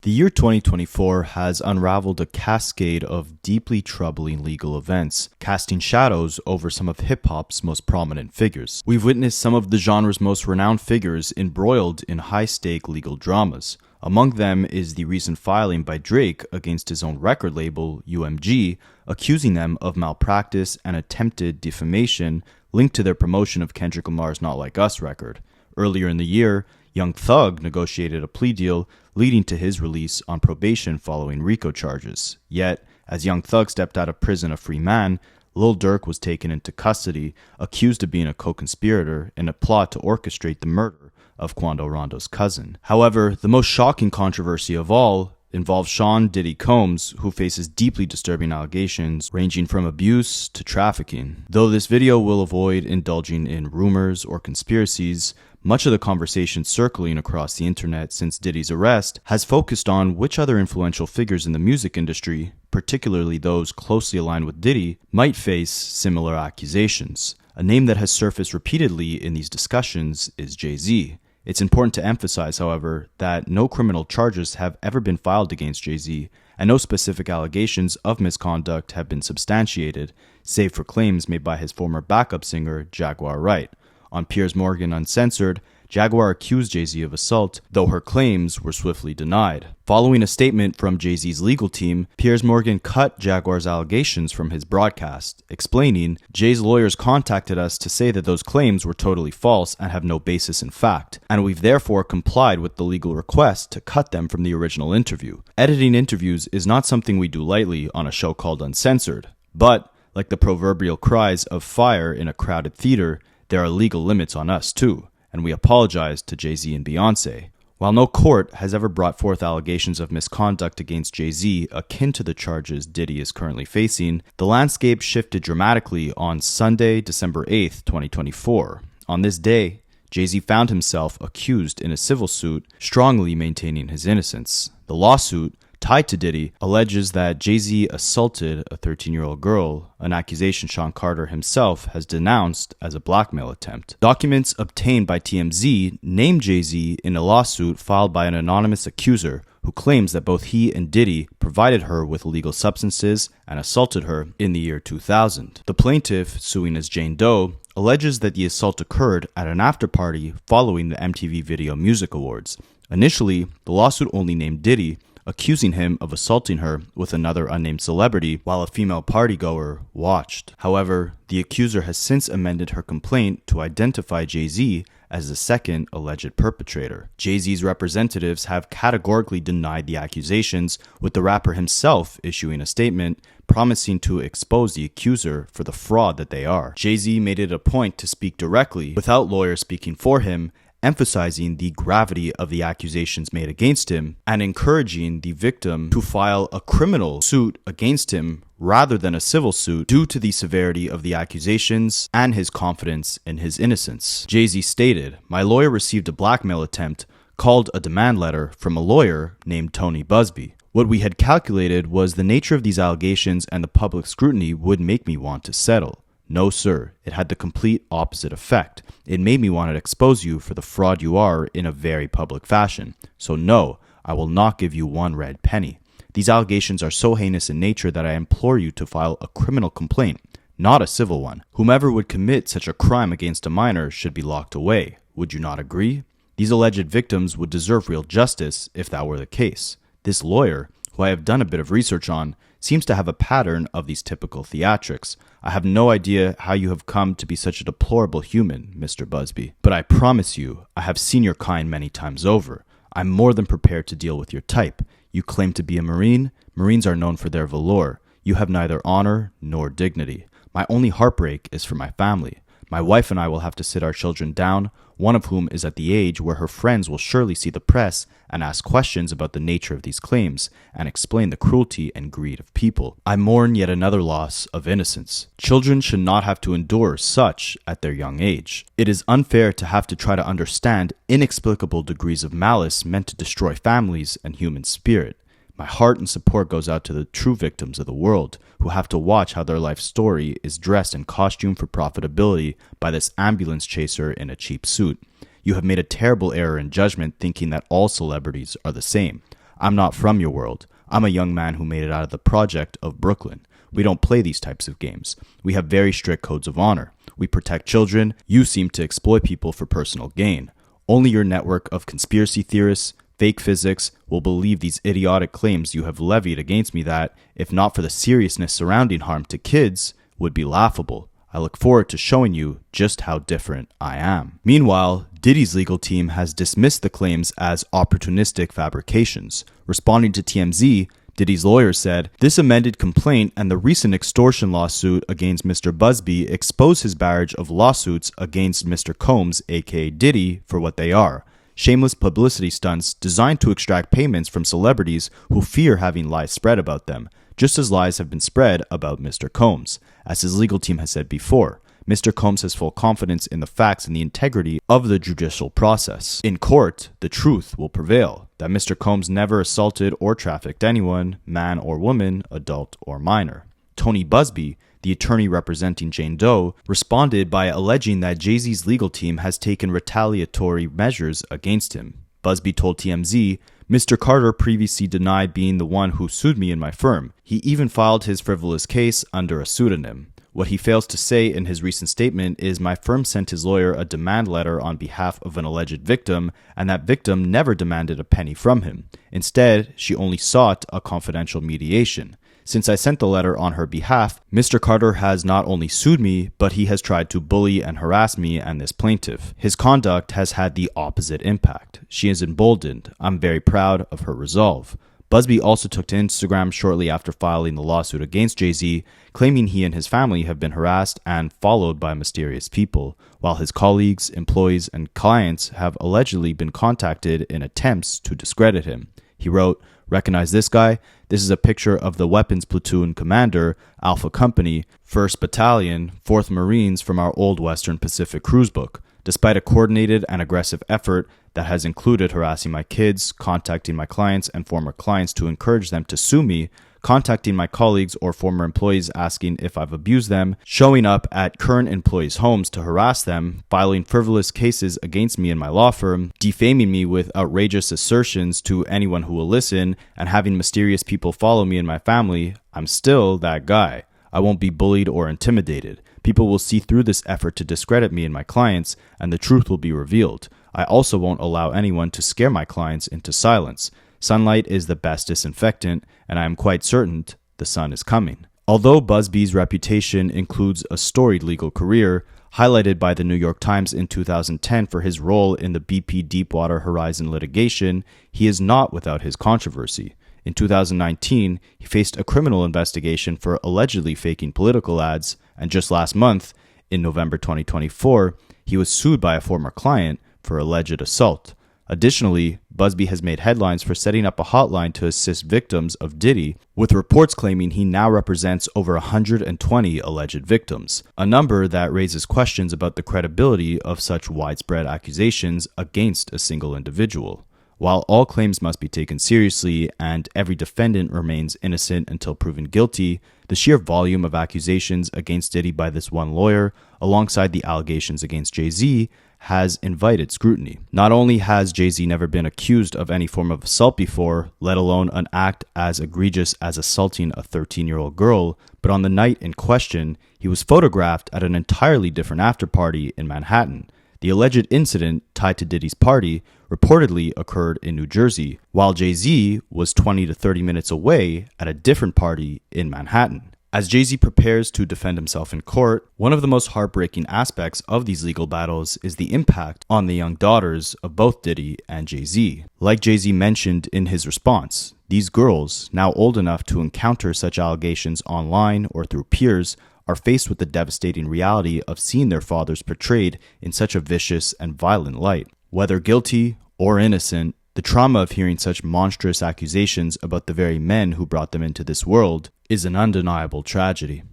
The year 2024 has unraveled a cascade of deeply troubling legal events, casting shadows over some of hip-hop's most prominent figures. We've witnessed some of the genre's most renowned figures embroiled in high-stake legal dramas. Among them is the recent filing by Drake against his own record label, UMG, accusing them of malpractice and attempted defamation linked to their promotion of Kendrick Lamar's Not Like Us record. Earlier in the year, Young Thug negotiated a plea deal leading to his release on probation following RICO charges. Yet, as Young Thug stepped out of prison a free man, Lil Durk was taken into custody, accused of being a co-conspirator in a plot to orchestrate the murder of Quando Rondo's cousin. However, the most shocking controversy of all involves Sean Diddy Combs, who faces deeply disturbing allegations ranging from abuse to trafficking. Though this video will avoid indulging in rumors or conspiracies, much of the conversation circling across the internet since Diddy's arrest has focused on which other influential figures in the music industry, particularly those closely aligned with Diddy, might face similar accusations. A name that has surfaced repeatedly in these discussions is Jay-Z. It's important to emphasize, however, that no criminal charges have ever been filed against Jay-Z, and no specific allegations of misconduct have been substantiated, save for claims made by his former backup singer, Jaguar Wright. On Piers Morgan Uncensored, Jaguar accused Jay-Z of assault, though her claims were swiftly denied. Following a statement from Jay-Z's legal team, Piers Morgan cut Jaguar's allegations from his broadcast, explaining, "Jay's lawyers contacted us to say that those claims were totally false and have no basis in fact, and we've therefore complied with the legal request to cut them from the original interview. Editing interviews is not something we do lightly on a show called Uncensored, but, like the proverbial cries of fire in a crowded theater, there are legal limits on us too, and we apologize to Jay-Z and Beyonce." While no court has ever brought forth allegations of misconduct against Jay-Z akin to the charges Diddy is currently facing, the landscape shifted dramatically on Sunday, December 8th, 2024. On this day, Jay-Z found himself accused in a civil suit, strongly maintaining his innocence. The lawsuit, tied to Diddy, alleges that Jay-Z assaulted a 13-year-old girl, an accusation Sean Carter himself has denounced as a blackmail attempt. Documents obtained by TMZ name Jay-Z in a lawsuit filed by an anonymous accuser who claims that both he and Diddy provided her with illegal substances and assaulted her in the year 2000. The plaintiff, suing as Jane Doe, alleges that the assault occurred at an after-party following the MTV Video Music Awards. Initially, the lawsuit only named Diddy, accusing him of assaulting her with another unnamed celebrity while a female partygoer watched. However, the accuser has since amended her complaint to identify Jay-Z as the second alleged perpetrator. Jay-Z's representatives have categorically denied the accusations, with the rapper himself issuing a statement promising to expose the accuser for the fraud that they are. Jay-Z made it a point to speak directly, without lawyers speaking for him, emphasizing the gravity of the accusations made against him and encouraging the victim to file a criminal suit against him rather than a civil suit due to the severity of the accusations and his confidence in his innocence. Jay-Z stated, "My lawyer received a blackmail attempt called a demand letter from a lawyer named Tony Buzbee. What we had calculated was the nature of these allegations and the public scrutiny would make me want to settle. No, sir, it had the complete opposite effect. It made me want to expose you for the fraud you are in a very public fashion. So no, I will not give you one red penny. These allegations are so heinous in nature that I implore you to file a criminal complaint, not a civil one. Whomever would commit such a crime against a minor should be locked away. Would you not agree? These alleged victims would deserve real justice if that were the case. This lawyer, who I have done a bit of research on, seems to have a pattern of these typical theatrics. I have no idea how you have come to be such a deplorable human, Mr. Buzbee. But I promise you, I have seen your kind many times over. I'm more than prepared to deal with your type. You claim to be a Marine. Marines are known for their valor. You have neither honor nor dignity. My only heartbreak is for my family. My wife and I will have to sit our children down, one of whom is at the age where her friends will surely see the press and ask questions about the nature of these claims and explain the cruelty and greed of people. I mourn yet another loss of innocence. Children should not have to endure such at their young age. It is unfair to have to try to understand inexplicable degrees of malice meant to destroy families and human spirit. My heart and support goes out to the true victims of the world who have to watch how their life story is dressed in costume for profitability by this ambulance chaser in a cheap suit. You have made a terrible error in judgment thinking that all celebrities are the same. I'm not from your world. I'm a young man who made it out of the project of Brooklyn. We don't play these types of games. We have very strict codes of honor. We protect children. You seem to exploit people for personal gain. Only your network of conspiracy theorists, fake physics, will believe these idiotic claims you have levied against me that, if not for the seriousness surrounding harm to kids, would be laughable. I look forward to showing you just how different I am. Meanwhile, Diddy's legal team has dismissed the claims as opportunistic fabrications. Responding to TMZ, Diddy's lawyer said, "This amended complaint and the recent extortion lawsuit against Mr. Buzbee expose his barrage of lawsuits against Mr. Combs, aka Diddy, for what they are. Shameless publicity stunts designed to extract payments from celebrities who fear having lies spread about them, just as lies have been spread about Mr. Combs. As his legal team has said before, Mr. Combs has full confidence in the facts and the integrity of the judicial process. In court, the truth will prevail, that Mr. Combs never assaulted or trafficked anyone, man or woman, adult or minor." Tony Buzbee, the attorney representing Jane Doe, responded by alleging that Jay-Z's legal team has taken retaliatory measures against him. Buzbee told TMZ, "Mr. Carter previously denied being the one who sued me in my firm. He even filed his frivolous case under a pseudonym. What he fails to say in his recent statement is my firm sent his lawyer a demand letter on behalf of an alleged victim, and that victim never demanded a penny from him. Instead, she only sought a confidential mediation. Since I sent the letter on her behalf, Mr. Carter has not only sued me, but he has tried to bully and harass me and this plaintiff. His conduct has had the opposite impact. She is emboldened. I'm very proud of her resolve." Buzbee also took to Instagram shortly after filing the lawsuit against Jay-Z, claiming he and his family have been harassed and followed by mysterious people, while his colleagues, employees, and clients have allegedly been contacted in attempts to discredit him. He wrote, "Recognize this guy? This is a picture of the weapons platoon commander, Alpha Company, 1st Battalion, 4th Marines from our old Western Pacific cruise book. Despite a coordinated and aggressive effort that has included harassing my kids, contacting my clients and former clients to encourage them to sue me, contacting my colleagues or former employees asking if I've abused them, showing up at current employees' homes to harass them, filing frivolous cases against me and my law firm, defaming me with outrageous assertions to anyone who will listen, and having mysterious people follow me and my family, I'm still that guy. I won't be bullied or intimidated. People will see through this effort to discredit me and my clients, and the truth will be revealed. I also won't allow anyone to scare my clients into silence. Sunlight is the best disinfectant, and I am quite certain the sun is coming." Although Buzbee's reputation includes a storied legal career, highlighted by the New York Times in 2010 for his role in the BP Deepwater Horizon litigation, he is not without his controversy. In 2019, he faced a criminal investigation for allegedly faking political ads, and just last month, in November 2024, he was sued by a former client for alleged assault. Additionally, Buzbee has made headlines for setting up a hotline to assist victims of Diddy, with reports claiming he now represents over 120 alleged victims, a number that raises questions about the credibility of such widespread accusations against a single individual. While all claims must be taken seriously and every defendant remains innocent until proven guilty, the sheer volume of accusations against Diddy by this one lawyer, alongside the allegations against Jay-Z, has invited scrutiny. Not only has Jay-Z never been accused of any form of assault before, let alone an act as egregious as assaulting a 13-year-old girl, but on the night in question, he was photographed at an entirely different after-party in Manhattan. The alleged incident tied to Diddy's party reportedly occurred in New Jersey, while Jay-Z was 20 to 30 minutes away at a different party in Manhattan. As Jay-Z prepares to defend himself in court, one of the most heartbreaking aspects of these legal battles is the impact on the young daughters of both Diddy and Jay-Z. Like Jay-Z mentioned in his response, these girls, now old enough to encounter such allegations online or through peers, are faced with the devastating reality of seeing their fathers portrayed in such a vicious and violent light. Whether guilty or innocent, the trauma of hearing such monstrous accusations about the very men who brought them into this world is an undeniable tragedy.